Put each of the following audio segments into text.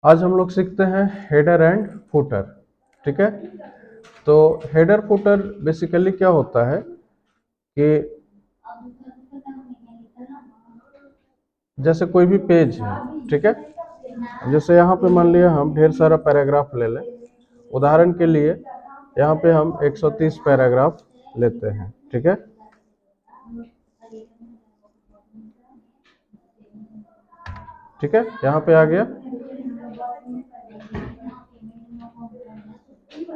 आज हम लोग सीखते हैं हेडर एंड फुटर। ठीक है, तो हेडर फुटर बेसिकली क्या होता है कि जैसे कोई भी पेज है, ठीक है, जैसे यहाँ पे मान लिया हम ढेर सारा पैराग्राफ ले लें। उदाहरण के लिए यहाँ पे हम 130 पैराग्राफ लेते हैं। ठीक है, ठीक है, यहाँ पे आ गया।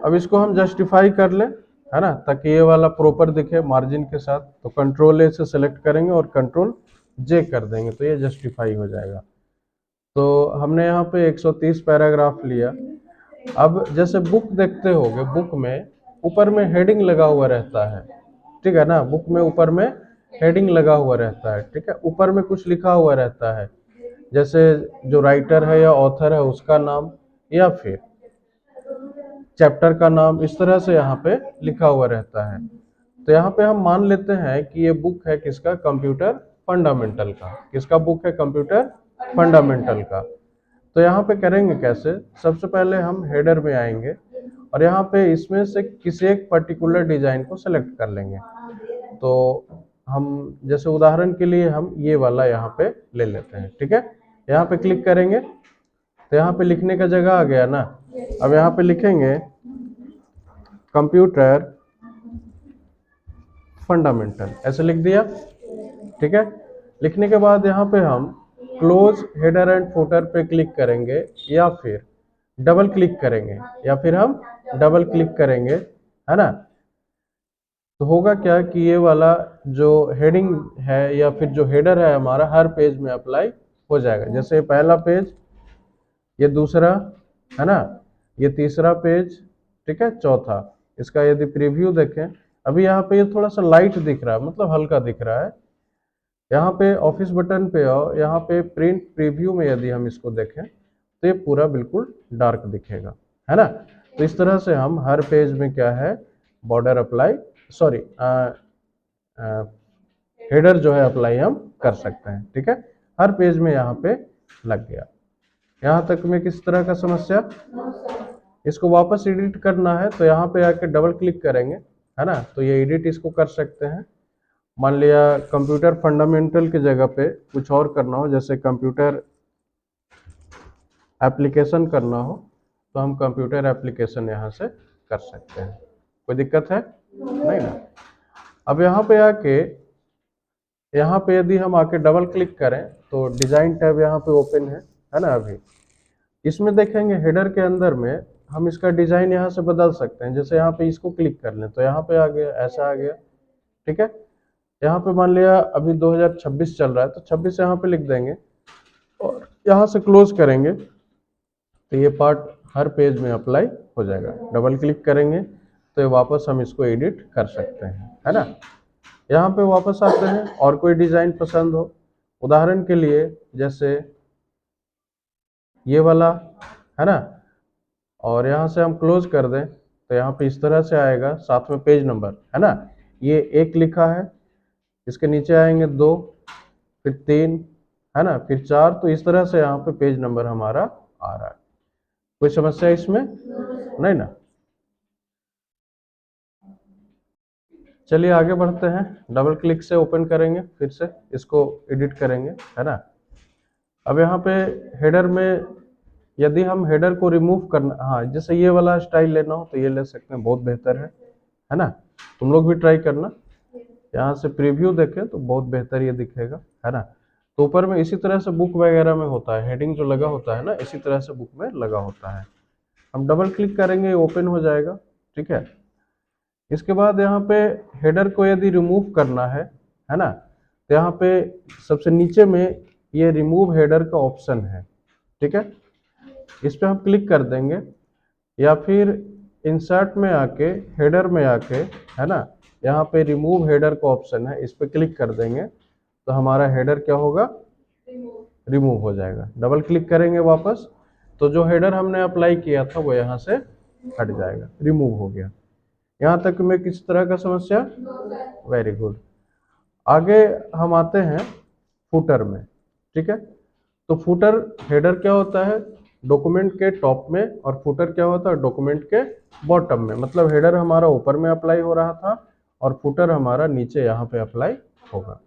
अब इसको हम जस्टिफाई कर लें, है ना, ताकि ये वाला प्रॉपर दिखे मार्जिन के साथ। तो कंट्रोल ए से सेलेक्ट करेंगे और कंट्रोल जे कर देंगे तो ये जस्टिफाई हो जाएगा। तो हमने यहाँ पे 130 पैराग्राफ लिया। अब जैसे बुक देखते होगे, बुक में ऊपर में हेडिंग लगा हुआ रहता है। ठीक है ना, बुक में ऊपर में हेडिंग लगा हुआ रहता है। ठीक है, ऊपर में कुछ लिखा हुआ रहता है, जैसे जो राइटर है या ऑथर है उसका नाम, या फिर चैप्टर का नाम, इस तरह से यहाँ पे लिखा हुआ रहता है। तो यहाँ पे हम मान लेते हैं कि ये बुक है किसका, कंप्यूटर फंडामेंटल का। किसका बुक है, कंप्यूटर फंडामेंटल का। तो यहाँ पे करेंगे कैसे, सबसे पहले हम हेडर में आएंगे और यहाँ पे इसमें से किसी एक पर्टिकुलर डिजाइन को सेलेक्ट कर लेंगे। तो हम जैसे उदाहरण के लिए हम ये वाला यहाँ पे ले लेते हैं। ठीक है, यहाँ पे क्लिक करेंगे तो यहाँ पे लिखने का जगह आ गया ना। अब यहाँ पे लिखेंगे कंप्यूटर फंडामेंटल, ऐसे लिख दिया। ठीक है, लिखने के बाद यहाँ पे हम क्लोज हेडर एंड फुटर पे क्लिक करेंगे, या फिर डबल क्लिक करेंगे, या फिर हम डबल क्लिक करेंगे, है ना। तो होगा क्या कि ये वाला जो हेडिंग है या फिर जो हेडर है हमारा हर पेज में अप्लाई हो जाएगा। जैसे पहला पेज, ये दूसरा, है ना, ये तीसरा पेज, ठीक है, चौथा। इसका यदि प्रीव्यू देखें, अभी यहाँ पे ये थोड़ा सा लाइट दिख रहा है, मतलब हल्का दिख रहा है। यहाँ पे ऑफिस बटन पे आओ, यहाँ पे प्रिंट प्रीव्यू में यदि हम इसको देखें तो ये पूरा बिल्कुल डार्क दिखेगा, है ना। तो इस तरह से हम हर पेज में क्या है, बॉर्डर अप्लाई, सॉरी, हेडर जो है अप्लाई हम कर सकते हैं। ठीक है, हर पेज में यहाँ पे लग गया। यहाँ तक में किस तरह का समस्या। इसको वापस एडिट करना है तो यहाँ पे आके डबल क्लिक करेंगे, है ना, तो ये एडिट इसको कर सकते हैं। मान लिया कंप्यूटर फंडामेंटल की जगह पे कुछ और करना हो, जैसे कंप्यूटर एप्लीकेशन करना हो, तो हम कंप्यूटर एप्लीकेशन यहाँ से कर सकते हैं। कोई दिक्कत है नहीं ना। अब यहाँ पे आके, यहाँ पे यदि हम आके डबल क्लिक करें तो डिजाइन टैब यहाँ पे ओपन है ना। अभी इसमें देखेंगे हेडर के अंदर में हम इसका डिजाइन यहाँ से बदल सकते हैं। जैसे यहाँ पे इसको क्लिक कर लें तो यहाँ पे आ गया, ऐसा आ गया। ठीक है, यहाँ पे मान लिया अभी 2026 चल रहा है तो 26 यहाँ पे लिख देंगे और यहाँ से क्लोज करेंगे तो ये पार्ट हर पेज में अप्लाई हो जाएगा। डबल क्लिक करेंगे तो ये वापस हम इसको एडिट कर सकते हैं, है ना। यहाँ पे वापस आते हैं और कोई डिजाइन पसंद हो, उदाहरण के लिए जैसे ये वाला, है ना, और यहाँ से हम क्लोज कर दें तो यहाँ पे इस तरह से आएगा, साथ में पेज नंबर, है ना। ये एक लिखा है, इसके नीचे आएंगे दो, फिर तीन, है ना, फिर चार। तो इस तरह से यहाँ पे पेज नंबर हमारा आ रहा है। कोई समस्या इसमें नहीं ना। चलिए आगे बढ़ते हैं। डबल क्लिक से ओपन करेंगे, फिर से इसको एडिट करेंगे, है ना। अब यहाँ पे हेडर में यदि हम हेडर को रिमूव करना, हाँ, जैसे ये वाला स्टाइल लेना हो तो ये ले सकते हैं, बहुत बेहतर है ना। तुम लोग भी ट्राई करना। यहाँ से प्रीव्यू देखें तो बहुत बेहतर ये दिखेगा, है ना। तो ऊपर में इसी तरह से बुक वगैरह में होता है, हेडिंग जो लगा होता है ना, इसी तरह से बुक में लगा होता है। हम डबल क्लिक करेंगे, ओपन हो जाएगा। ठीक है, इसके बाद यहाँ पे हेडर को यदि रिमूव करना है ना, तो यहाँ पे सबसे नीचे में ये रिमूव हेडर का ऑप्शन है। ठीक है, इस पे हम क्लिक कर देंगे, या फिर इंसर्ट में आके हेडर में आके, है ना, यहाँ पे रिमूव हेडर का ऑप्शन है, इस पे क्लिक कर देंगे तो हमारा हेडर क्या होगा, रिमूव हो जाएगा। डबल क्लिक करेंगे वापस तो जो हेडर हमने अप्लाई किया था वो यहाँ से हट जाएगा, रिमूव हो गया। यहाँ तक में किस तरह का समस्या, वेरी गुड। आगे हम आते हैं फुटर में। ठीक है, तो फुटर हेडर क्या होता है, डॉक्यूमेंट के टॉप में, और फुटर क्या होता है, डॉक्यूमेंट के बॉटम में। मतलब हेडर हमारा ऊपर में अप्लाई हो रहा था और फुटर हमारा नीचे यहाँ पे अप्लाई होगा।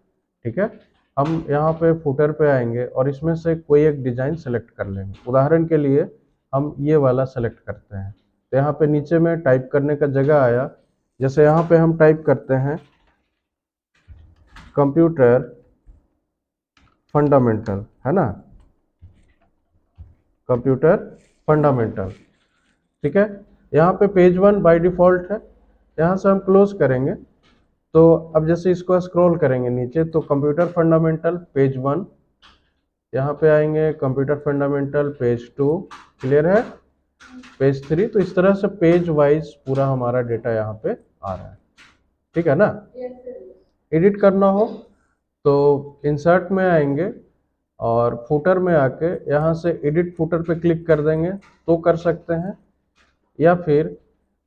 ठीक है, हम यहाँ पे फुटर पे आएंगे और इसमें से कोई एक डिजाइन सेलेक्ट कर लेंगे। उदाहरण के लिए हम ये वाला सेलेक्ट करते हैं। तो यहाँ पे नीचे में टाइप करने का जगह आया, जैसे यहाँ पे हम टाइप करते हैं कंप्यूटर फंडामेंटल, है ना, कंप्यूटर फंडामेंटल। ठीक है, यहाँ पे पेज 1 बाय डिफॉल्ट है, यहाँ से हम क्लोज करेंगे। तो अब जैसे इसको स्क्रॉल करेंगे नीचे तो कंप्यूटर फंडामेंटल पेज 1, यहाँ पे आएंगे कंप्यूटर फंडामेंटल पेज 2, क्लियर है, पेज 3। तो इस तरह से पेज वाइज पूरा हमारा डेटा यहाँ पे आ रहा है। ठीक है ना। एडिट करना हो तो इंसर्ट में आएंगे और फुटर में आके यहाँ से एडिट फुटर पे क्लिक कर देंगे तो कर सकते हैं, या फिर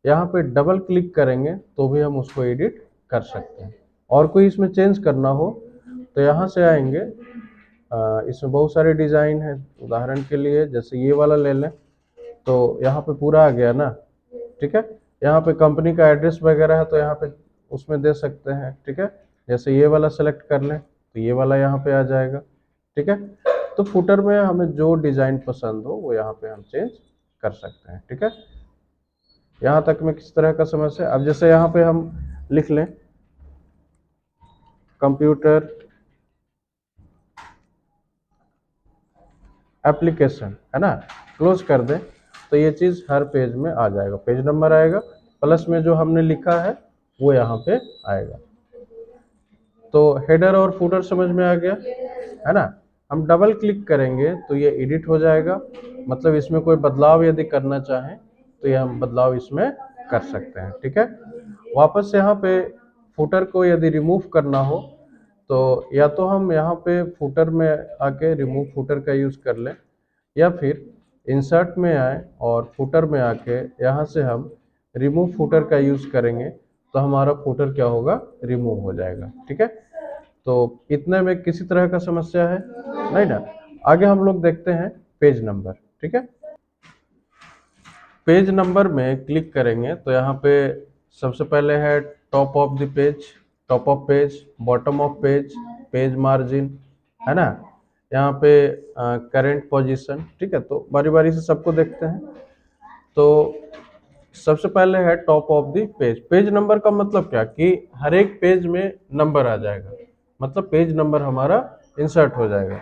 यहाँ पे डबल क्लिक करेंगे तो भी हम उसको एडिट कर सकते हैं। और कोई इसमें चेंज करना हो तो यहाँ से आएंगे, इसमें बहुत सारे डिज़ाइन हैं। उदाहरण के लिए जैसे ये वाला ले लें तो यहाँ पे पूरा आ गया ना। ठीक है, यहाँ पे कंपनी का एड्रेस वगैरह है तो यहाँ पे उसमें दे सकते हैं। ठीक है, जैसे ये वाला सेलेक्ट कर लें तो ये वाला यहाँ पे आ जाएगा। ठीक है, तो फुटर में हमें जो डिज़ाइन पसंद हो वो यहाँ पे हम चेंज कर सकते हैं। ठीक है, यहाँ तक में किस तरह का समस्या। अब जैसे यहाँ पे हम लिख लें कंप्यूटर एप्लीकेशन, है ना, क्लोज कर दें तो ये चीज़ हर पेज में आ जाएगा, पेज नंबर आएगा प्लस में जो हमने लिखा है वो यहाँ पे आएगा। तो हेडर और फुटर समझ में आ गया, है ना। हम डबल क्लिक करेंगे तो ये एडिट हो जाएगा, मतलब इसमें कोई बदलाव यदि करना चाहें तो ये हम बदलाव इसमें कर सकते हैं। ठीक है, वापस यहाँ पे फुटर को यदि रिमूव करना हो तो या तो हम यहाँ पे फुटर में आके रिमूव फुटर का यूज़ कर लें, या फिर इंसर्ट में आए और फुटर में आके यहाँ से हम रिमूव फुटर का यूज़ करेंगे तो हमारा फुटर क्या होगा, रिमूव हो जाएगा। ठीक है, तो इतने में किसी तरह का समस्या है नहीं ना। आगे हम लोग देखते हैं पेज नंबर। ठीक है, पेज नंबर में क्लिक करेंगे तो यहाँ पे सबसे पहले है top of the page, top of page, bottom of page, page margin, है ना, यहाँ पे करंट पोजीशन। ठीक है, तो बारी बारी से सबको देखते हैं। तो सबसे पहले है top of the page. Page number का मतलब क्या कि हर एक पेज में नंबर आ जाएगा, मतलब पेज नंबर हमारा इंसर्ट हो जाएगा।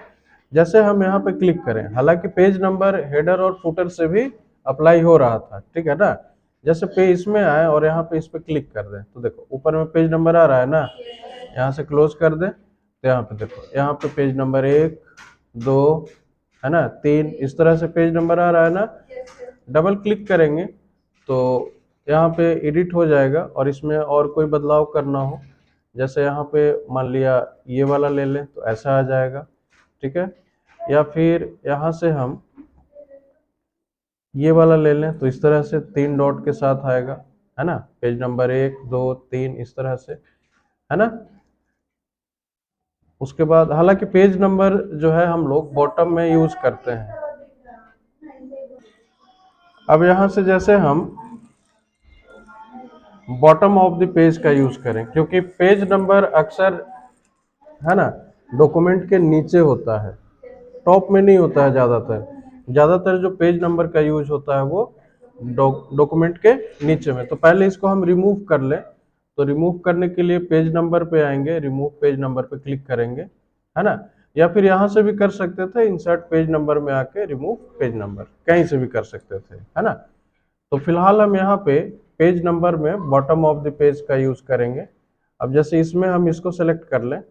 जैसे हम यहाँ पे क्लिक करें, हालांकि पेज नंबर हेडर और फुटर से भी अप्लाई हो रहा था, ठीक है ना। जैसे पेज इसमें आए और यहाँ पे इस पे क्लिक कर दें तो देखो ऊपर में पेज नंबर आ रहा है ना, यहाँ से क्लोज कर दें तो यहाँ पे देखो, यहाँ पे पेज नंबर 1 2 है ना, 3, इस तरह से पेज नंबर आ रहा है ना। डबल क्लिक करेंगे तो यहाँ पे एडिट हो जाएगा और इसमें और कोई बदलाव करना हो, जैसे यहाँ पे मान लिया ये वाला ले लें तो ऐसा आ जाएगा। ठीक है, या फिर यहाँ से हम ये वाला ले लें तो इस तरह से 3 डॉट के साथ आएगा, है ना, पेज नंबर 1 2 3 इस तरह से, है ना। उसके बाद हालांकि पेज नंबर जो है हम लोग बॉटम में यूज करते हैं। अब यहाँ से जैसे हम बॉटम ऑफ द पेज का यूज करें, क्योंकि पेज नंबर अक्सर, है ना, डॉक्यूमेंट के नीचे होता है, टॉप में नहीं होता है। ज़्यादातर जो पेज नंबर का यूज होता है वो डॉक्यूमेंट के नीचे में। तो पहले इसको हम रिमूव कर लें, तो रिमूव करने के लिए पेज नंबर पे आएंगे, रिमूव पेज नंबर पे क्लिक करेंगे, है ना, या फिर यहाँ से भी कर सकते थे, इंसर्ट पेज नंबर में आके रिमूव पेज नंबर, कहीं से भी कर सकते थे, है ना। तो फिलहाल हम यहाँ पे पेज नंबर में बॉटम ऑफ द पेज का यूज करेंगे। अब जैसे इसमें हम इसको सेलेक्ट कर लें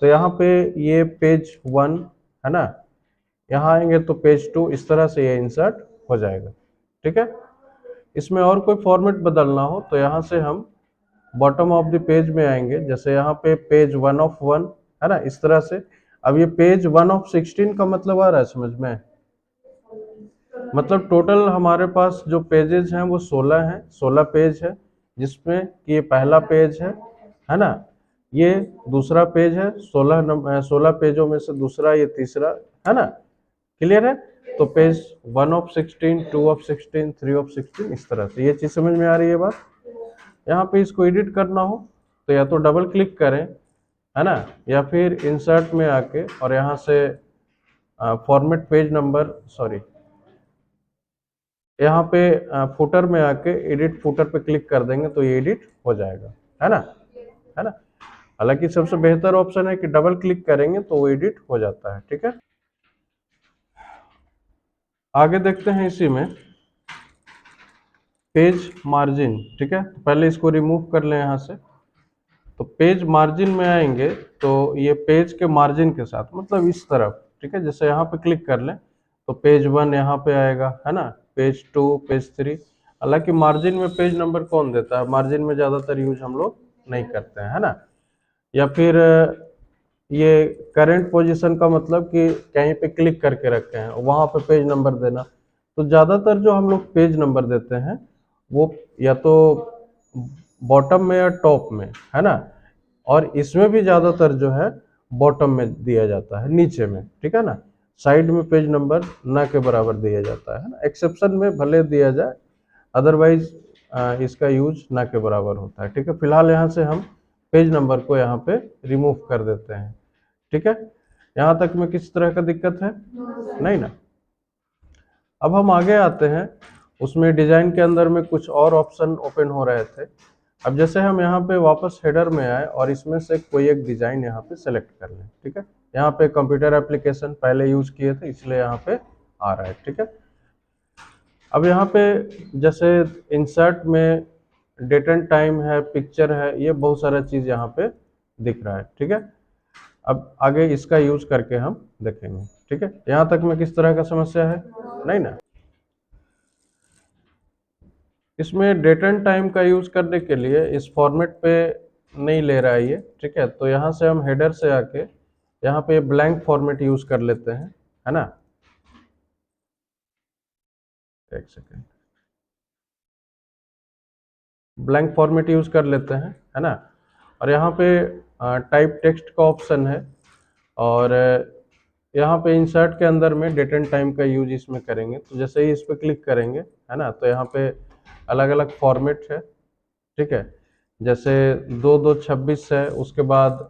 तो यहाँ पे ये पेज 1, है ना, यहाँ आएंगे तो पेज 2, इस तरह से ये इंसर्ट हो जाएगा। ठीक है, इसमें और कोई फॉर्मेट बदलना हो तो यहाँ से हम बॉटम ऑफ द पेज में आएंगे, जैसे यहाँ पे पेज 1 ऑफ 1, है ना, इस तरह से। अब ये पेज 1 ऑफ 16 का मतलब आ रहा है समझ में, मतलब टोटल हमारे पास जो पेजेस हैं वो 16 हैं, 16 पेज है, जिसमें कि ये पहला पेज है ना, ये दूसरा पेज है, 16 पेजों में से दूसरा, ये तीसरा, है ना, क्लियर है? तो पेज 1 ऑफ 16, 2 ऑफ 16, 3 ऑफ 16, इस तरह से। ये चीज समझ में आ रही है बात? यहाँ पे इसको एडिट करना हो तो या तो डबल क्लिक करें, है ना, या फिर इंसर्ट में आके और यहाँ से फॉर्मेट पेज नंबर, सॉरी, यहाँ पे फुटर में आके एडिट फुटर पे क्लिक कर देंगे तो ये एडिट हो जाएगा, है ना, है ना। हालांकि सबसे बेहतर ऑप्शन है कि डबल क्लिक करेंगे तो वो एडिट हो जाता है, ठीक है। आगे देखते हैं इसी में पेज मार्जिन, ठीक है। तो पहले इसको रिमूव कर लें यहाँ से। तो पेज मार्जिन में आएंगे तो ये पेज के मार्जिन के साथ, मतलब इस तरफ, ठीक है। जैसे यहाँ पे क्लिक कर लें तो पेज 1 यहाँ पे आएगा, है ना, पेज 2, पेज 3। हालांकि मार्जिन में पेज नंबर कौन देता है, मार्जिन में ज़्यादातर यूज हम लोग नहीं करते हैं, है ना। या फिर ये करंट पोजीशन का मतलब कि कहीं पे क्लिक करके रखे हैं वहां पे पेज नंबर देना। तो ज़्यादातर जो हम लोग पेज नंबर देते हैं वो या तो बॉटम में या टॉप में, है ना। और इसमें भी ज़्यादातर जो है बॉटम में दिया जाता है, नीचे में, ठीक है ना। साइड में पेज नंबर ना के बराबर दिया जाता है ना, एक्सेप्शन में भले दिया जाए, अदरवाइज इसका यूज ना के बराबर होता है, ठीक है। फिलहाल यहाँ से हम पेज नंबर को यहाँ पे रिमूव कर देते हैं, ठीक है। यहाँ तक में किसी तरह का दिक्कत है नहीं ना। अब हम आगे आते हैं, उसमें डिजाइन के अंदर में कुछ और ऑप्शन ओपन हो रहे थे। अब जैसे हम यहाँ पे वापस हेडर में आए और इसमें से कोई एक डिजाइन यहाँ पे सेलेक्ट कर लें, ठीक है। यहाँ पे कंप्यूटर एप्लीकेशन पहले यूज किए थे इसलिए यहाँ पे आ रहा है, ठीक है। अब यहाँ पे जैसे इंसर्ट में डेट एंड टाइम है, पिक्चर है, ये बहुत सारा चीज यहाँ पे दिख रहा है, ठीक है। अब आगे इसका यूज करके हम देखेंगे, ठीक है। यहाँ तक में किस तरह का समस्या है नहीं ना। इसमें डेट एंड टाइम का यूज करने के लिए इस फॉर्मेट पे नहीं ले रहा है ये, ठीक है। तो यहाँ से हम हेडर से आके यहाँ पे ब्लैंक फॉर्मेट यूज कर लेते हैं, है ना। एक सेकेंड, ब्लैंक फॉर्मेट यूज कर लेते हैं, है ना। और यहाँ पे टाइप टेक्स्ट का ऑप्शन है और यहाँ पे इंसर्ट के अंदर में डेट एंड टाइम का यूज इसमें करेंगे। तो जैसे ही इस पर क्लिक करेंगे, है ना, तो यहाँ पे अलग अलग फॉर्मेट है, ठीक है। जैसे 2/2/26 है, उसके बाद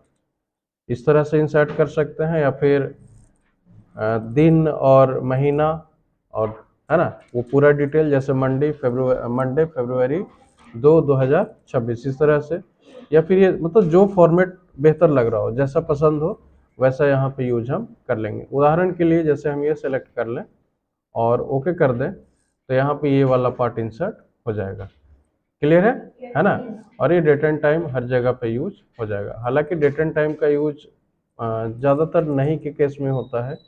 इस तरह से इंसर्ट कर सकते हैं, या फिर दिन और महीना, और, है ना, वो पूरा डिटेल जैसे मंडे फरवरी 2/2026 इस तरह से। या फिर ये मतलब जो फॉर्मेट बेहतर लग रहा हो, जैसा पसंद हो वैसा यहाँ पे यूज हम कर लेंगे। उदाहरण के लिए जैसे हम ये सेलेक्ट कर लें और ओके कर दें तो यहाँ पे ये वाला पार्ट इंसर्ट हो जाएगा। क्लियर है ना। और ये डेट एंड टाइम हर जगह पे यूज हो जाएगा। हालांकि डेट एंड टाइम का यूज ज़्यादातर नहीं के केस में होता है,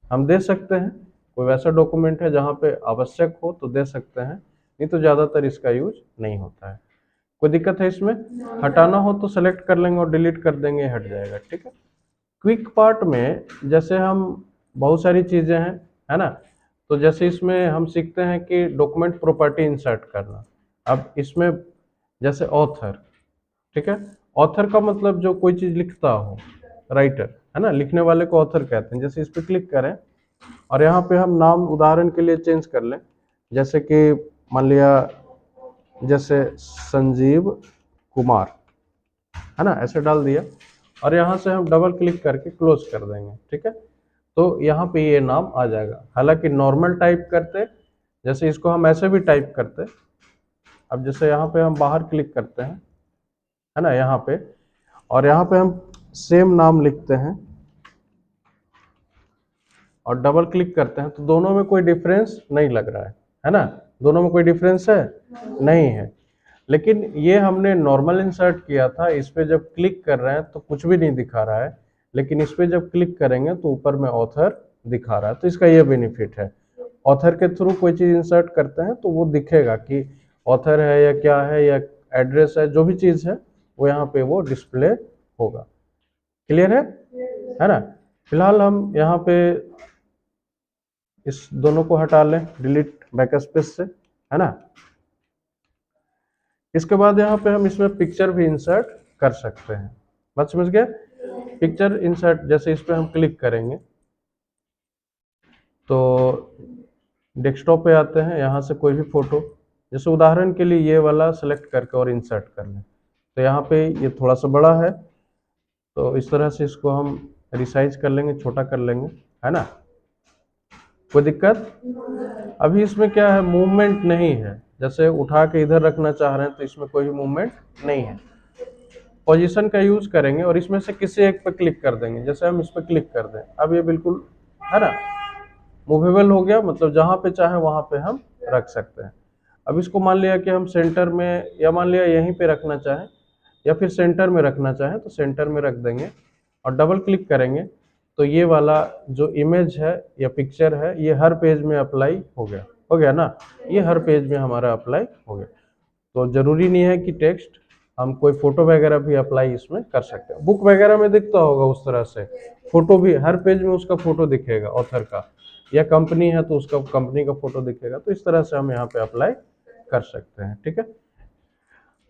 हम दे सकते हैं। कोई वैसा डॉक्यूमेंट है जहाँ पे आवश्यक हो तो दे सकते हैं, नहीं तो ज़्यादातर इसका यूज नहीं होता है। कोई दिक्कत है इसमें? हटाना हो तो सेलेक्ट कर लेंगे और डिलीट कर देंगे, हट जाएगा, ठीक है। क्विक पार्ट में जैसे हम बहुत सारी चीज़ें हैं, है ना। तो जैसे इसमें हम सीखते हैं कि डॉक्यूमेंट प्रॉपर्टी इंसर्ट करना। अब इसमें जैसे ऑथर, ठीक है। ऑथर का मतलब जो कोई चीज़ लिखता हो, राइटर, है ना, लिखने वाले को ऑथर कहते हैं। जैसे इस पर क्लिक करें और यहाँ पे हम नाम उदाहरण के लिए चेंज कर लें, जैसे कि मान लिया जैसे संजीव कुमार, है ना, ऐसे डाल दिया और यहाँ से हम डबल क्लिक करके क्लोज कर देंगे, ठीक है। तो यहाँ पे ये नाम आ जाएगा। हालांकि नॉर्मल टाइप करते, जैसे इसको हम ऐसे भी टाइप करते। अब जैसे यहाँ पे हम बाहर क्लिक करते हैं, है ना, यहाँ पे, और यहाँ पे हम सेम नाम लिखते हैं और डबल क्लिक करते हैं, तो दोनों में कोई डिफरेंस नहीं लग रहा है ना। दोनों में कोई डिफरेंस है नहीं है। लेकिन ये हमने नॉर्मल इंसर्ट किया था, इस पे जब क्लिक कर रहे हैं तो कुछ भी नहीं दिखा रहा है, लेकिन इस पे जब क्लिक करेंगे तो ऊपर में ऑथर दिखा रहा है। तो इसका ये बेनिफिट है, ऑथर के थ्रू कोई चीज इंसर्ट करते हैं तो वो दिखेगा कि ऑथर है या क्या है या एड्रेस है, जो भी चीज है वो यहाँ पे वो डिस्प्ले होगा। क्लियर है ना। फिलहाल हम यहाँ पे इस दोनों को हटा लें डिलीट बैकस्पेस से, है ना। इसके बाद यहाँ पे हम इसमें पिक्चर भी इंसर्ट कर सकते हैं। बात समझ गए? पिक्चर इंसर्ट जैसे इस पे हम क्लिक करेंगे तो डेस्कटॉप पे आते हैं, यहाँ से कोई भी फोटो, जैसे उदाहरण के लिए ये वाला सेलेक्ट करके और इंसर्ट कर लें। तो यहाँ पे ये थोड़ा सा बड़ा है, तो इस तरह से इसको हम रिसाइज कर लेंगे, छोटा कर लेंगे, है ना। कोई दिक्कत? अभी इसमें क्या है, मूवमेंट नहीं है। जैसे उठा के इधर रखना चाह रहे हैं तो इसमें कोई भी मूवमेंट नहीं है। पोजीशन का यूज करेंगे और इसमें से किसी एक पे क्लिक कर देंगे। जैसे हम इस पे क्लिक कर दें, अब ये बिल्कुल, है ना, मूवेबल हो गया, मतलब जहां पे चाहे वहां पे हम रख सकते हैं। अब इसको मान लिया कि हम सेंटर में, या मान लिया यहीं पे रखना चाहें, या फिर सेंटर में रखना चाहें तो सेंटर में रख देंगे और डबल क्लिक करेंगे तो ये वाला जो इमेज है या पिक्चर है ये हर पेज में अप्लाई हो गया ना, ये हर पेज में हमारा अप्लाई हो गया। तो जरूरी नहीं है कि टेक्स्ट, हम कोई फोटो वगैरह भी अप्लाई इसमें कर सकते हैं। बुक वगैरह में दिखता होगा उस तरह से, फोटो भी हर पेज में उसका फोटो दिखेगा ऑथर का, या कंपनी है तो उसका कंपनी का फोटो दिखेगा। तो इस तरह से हम यहाँ पे अप्लाई कर सकते हैं, ठीक है।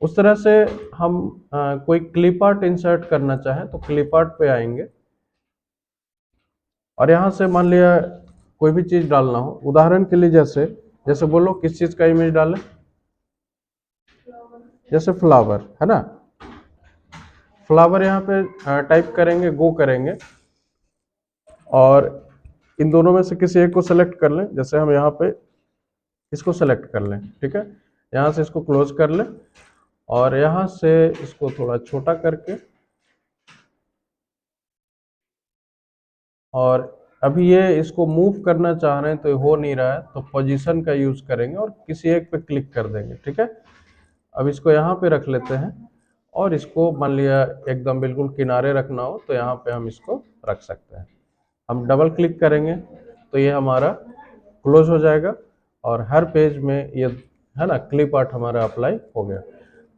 उस तरह से हम कोई क्लिप आर्ट इंसर्ट करना चाहें तो क्लिप आर्ट पे आएंगे और यहाँ से मान लिया कोई भी चीज डालना हो, उदाहरण के लिए जैसे जैसे बोलो किस चीज का इमेज डालें, जैसे फ्लावर, है ना। फ्लावर यहाँ पे टाइप करेंगे, गो करेंगे और इन दोनों में से किसी एक को सेलेक्ट कर लें। जैसे हम यहाँ पे इसको सेलेक्ट कर लें, ठीक है। यहाँ से इसको क्लोज कर लें और यहाँ से इसको थोड़ा छोटा करके, और अभी ये इसको मूव करना चाह रहे हैं तो ये हो नहीं रहा है, तो पोजीशन का यूज करेंगे और किसी एक पे क्लिक कर देंगे, ठीक है। अब इसको यहाँ पे रख लेते हैं और इसको मान लिया एकदम बिल्कुल किनारे रखना हो तो यहाँ पे हम इसको रख सकते हैं। हम डबल क्लिक करेंगे तो ये हमारा क्लोज हो जाएगा और हर पेज में ये, है ना, क्लिप आर्ट हमारा अप्लाई हो गया।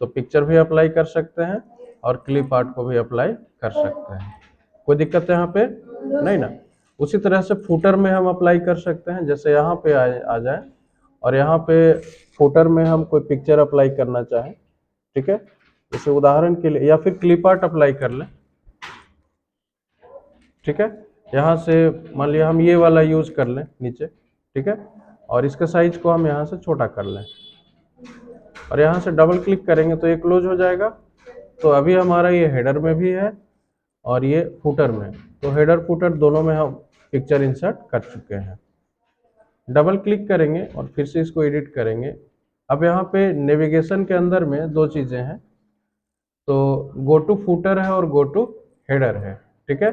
तो पिक्चर भी अप्लाई कर सकते हैं और क्लिप आर्ट को भी अप्लाई कर सकते हैं। कोई दिक्कत है यहाँ पे? नहीं ना। उसी तरह से फुटर में हम अप्लाई कर सकते हैं। जैसे यहाँ पे आ जाए और यहाँ पे फुटर में हम कोई पिक्चर अप्लाई करना चाहें, ठीक है, जैसे उदाहरण के लिए, या फिर क्लिप आर्ट अप्लाई कर लें, ठीक है। यहाँ से मान लिया हम ये वाला यूज कर लें नीचे, ठीक है, और इसके साइज को हम यहाँ से छोटा कर लें और यहाँ से डबल क्लिक करेंगे तो ये क्लोज हो जाएगा। तो अभी हमारा ये हेडर में भी है और ये फुटर में, तो हेडर फुटर दोनों में हम पिक्चर इंसर्ट कर चुके हैं। डबल क्लिक करेंगे और फिर से इसको एडिट करेंगे। अब यहाँ पे नेविगेशन के अंदर में दो चीजें हैं, तो गो टू फुटर है और गो टू हेडर है, ठीक है।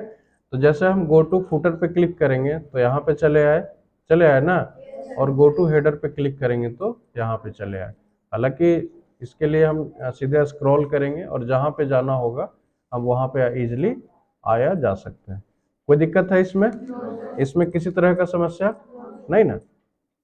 तो जैसे हम गो टू फुटर पे क्लिक करेंगे तो यहाँ पे चले आए ना, और गो टू हेडर पे क्लिक करेंगे तो यहाँ पे चले आए। हालांकि इसके लिए हम सीधे स्क्रॉल करेंगे और जहाँ पे जाना होगा हम वहाँ पे इजिली आया जा सकते हैं। कोई दिक्कत है इसमें? इसमें किसी तरह का समस्या नहीं ना।